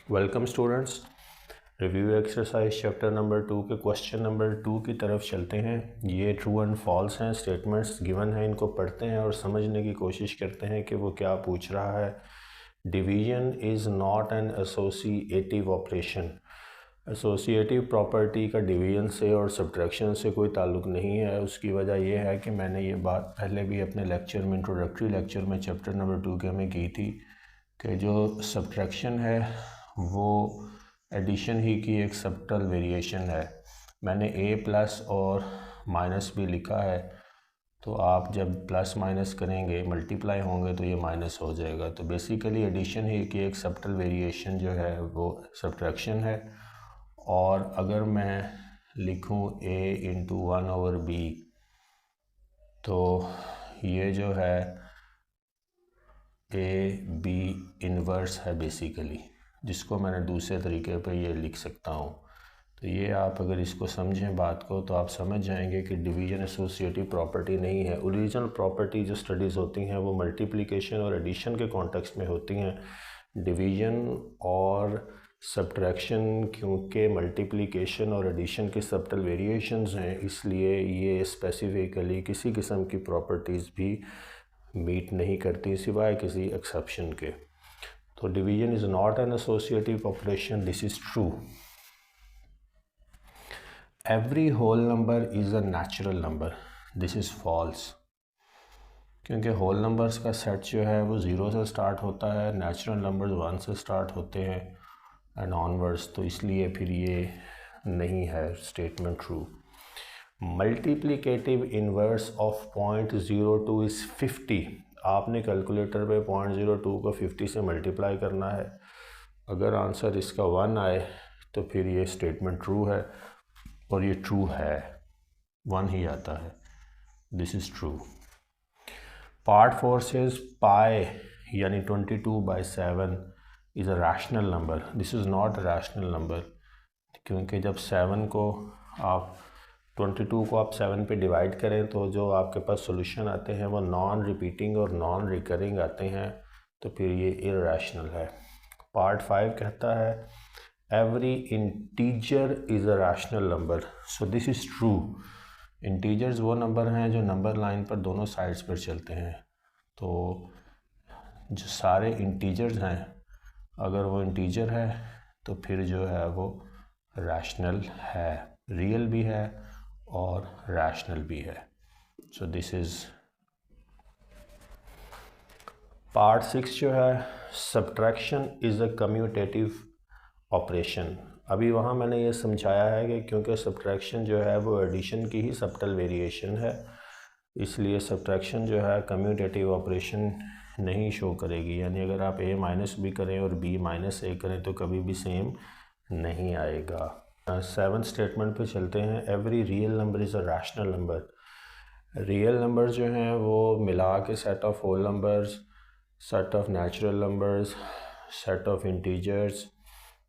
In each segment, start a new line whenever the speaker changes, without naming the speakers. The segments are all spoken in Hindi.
Welcome students. Review exercise chapter number 2 के क्वेश्चन नंबर 2 की तरफ चलते हैं। ये ट्रू एंड फॉल्स हैं, स्टेटमेंट्स गिवन हैं, इनको पढ़ते हैं और समझने की कोशिश करते हैं कि वो क्या पूछ रहा है। Division is not an associative operation. Associative property का डिवीजन से और सब्ट्रैक्शन से कोई ताल्लुक़ नहीं है। उसकी वजह यह है कि मैंने ये बात पहले भी अपने लेक्चर में, इंट्रोडक्टरी लेक्चर में चैप्टर नंबर 2 के में की थी कि जो सब्ट्रैक्शन है वो एडिशन ही की एक सबटल वेरिएशन है। मैंने ए प्लस और माइनस भी लिखा है, तो आप जब प्लस माइनस करेंगे, मल्टीप्लाई होंगे तो ये माइनस हो जाएगा। तो बेसिकली एडिशन ही की एक सबटल वेरिएशन जो है वो सब्ट्रैक्शन है। और अगर मैं लिखूं a इंटू 1/b, तो ये जो है ए बी इन्वर्स है बेसिकली, जिसको मैंने दूसरे तरीके पे ये लिख सकता हूँ। तो ये आप अगर इसको समझें बात को, तो आप समझ जाएंगे कि डिवीज़न एसोसिएटिव प्रॉपर्टी नहीं है। ओरिजिनल प्रॉपर्टी जो स्टडीज़ होती हैं वो मल्टीप्लिकेशन और एडिशन के कॉन्टेक्स्ट में होती हैं। डिवीज़न और सब्ट्रैक्शन क्योंकि मल्टीप्लिकेशन और एडिशन के सबटल वेरिएशंस हैं, इसलिए ये स्पेसिफिकली किसी किस्म की प्रॉपर्टीज़ भी मीट नहीं करती सिवाय किसी एक्सेप्शन के। तो division is not an associative operation, this is true. Every whole number is a natural number, this is false. क्योंकि होल नंबर्स का सेट जो है वो 0 से स्टार्ट होता है, नेचुरल नंबर्स 1 से स्टार्ट होते हैं एंड ऑनवर्ड्स, तो इसलिए फिर ये नहीं है statement true. Multiplicative inverse of 0.02 is 50। आपने कैलकुलेटर पे 0.02 को 50 से मल्टीप्लाई करना है। अगर आंसर इसका 1 आए तो फिर ये स्टेटमेंट ट्रू है, और ये ट्रू है, 1 ही आता है, this is true. Part 4 says pi यानी 22/7 is a rational number, this is not a rational number. क्योंकि जब 7 को आप 22 को आप 7 पे डिवाइड करें तो जो आपके पास सॉल्यूशन आते हैं वो नॉन रिपीटिंग और नॉन रिकरिंग आते हैं, तो फिर ये इररेशनल है। पार्ट 5 कहता है every integer is a rational number, so this is true. Integers वो नंबर हैं जो नंबर लाइन पर दोनों साइड्स पर चलते हैं। तो जो सारे इंटीजर्स हैं, अगर वो इंटीजर है तो फिर जो है वो रैशनल है, रियल भी है और रैशनल भी है। सो दिस इज़ पार्ट 6 जो है subtraction is a commutative operation. अभी वहाँ मैंने ये समझाया है कि क्योंकि सब्ट्रैक्शन जो है वो एडिशन की ही सबटल वेरिएशन है, इसलिए सब्ट्रैक्शन जो है कम्यूटेटिव ऑपरेशन नहीं शो करेगी। यानी अगर आप a माइनस बी करें और b माइनस a करें तो कभी भी सेम नहीं आएगा। 7th स्टेटमेंट पे चलते हैं। Every real number is a rational number. Real number जो हैं वो मिला के set of whole numbers, set of natural numbers, set of integers,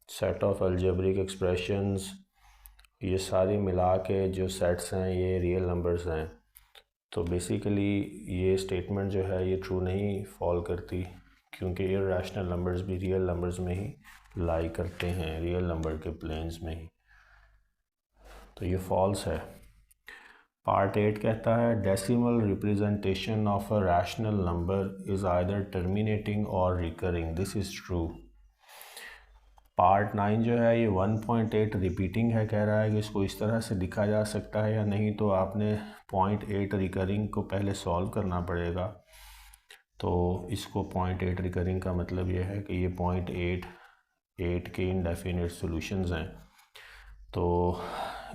set of algebraic expressions, ये सारी मिला के जो सेट्स हैं ये रियल नंबर्स हैं। तो बेसिकली ये स्टेटमेंट जो है ये ट्रू नहीं फॉल करती, क्योंकि इररेशनल नंबर्स भी रियल नंबर्स में ही लाई करते हैं, रियल नंबर के प्लेन्स में ही, तो ये फॉल्स है। पार्ट 8 कहता है decimal representation of a rational number is either terminating or recurring, this is true. Part 9 जो है ये 1.8 रिपीटिंग है, कह रहा है कि इसको इस तरह से लिखा जा सकता है या नहीं, तो आपने 0.8 रिकरिंग को पहले सॉल्व करना पड़ेगा। तो इसको 0.8 रिकरिंग का मतलब ये है कि ये 0.8 के इनडेफिनिट सॉल्यूशंस हैं। तो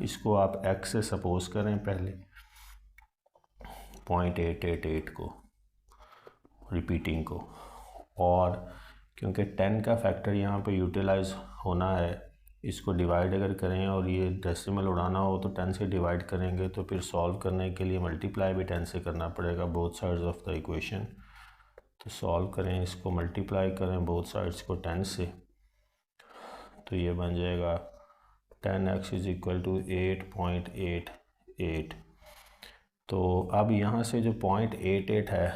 इसको आप x से सपोज करें पहले 0.888 को रिपीटिंग को, और क्योंकि 10 का फैक्टर यहाँ पे यूटिलाइज होना है, इसको डिवाइड अगर करें और ये डेसिमल उड़ाना हो तो 10 से डिवाइड करेंगे, तो फिर सॉल्व करने के लिए मल्टीप्लाई भी 10 से करना पड़ेगा both sides of the equation. तो सॉल्व करें, इसको मल्टीप्लाई करें बोथ साइड्स को 10 से, तो ये बन जाएगा 10x इज़ इक्वल टू 8.88। तो अब यहाँ से जो 0.88 है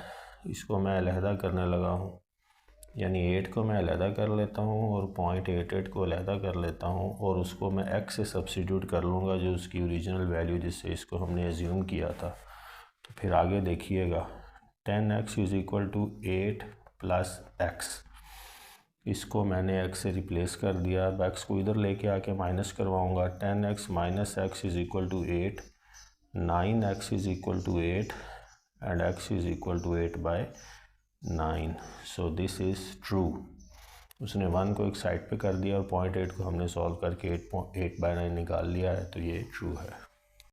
इसको मैं अलहदा करने लगा हूँ, यानी 8 को मैं अलहदा कर लेता हूँ और 0.88 को अलहदा कर लेता हूँ और उसको मैं x से सब्सिट्यूट कर लूँगा, जो उसकी ओरिजिनल वैल्यू जिससे इसको हमने एज्यूम किया था। तो फिर आगे देखिएगा 10x is equal to 8 plus x, इसको मैंने x से रिप्लेस कर दिया। अब x को इधर लेके आके माइनस करवाऊँगा। 10x minus x is equal to 8, 9x is equal to 8 and x is equal to 8/9। So this is true. उसने 1 को एक साइड पे कर दिया और 0.8 को हमने सॉल्व करके 8/9 निकाल लिया है, तो ये ट्रू है।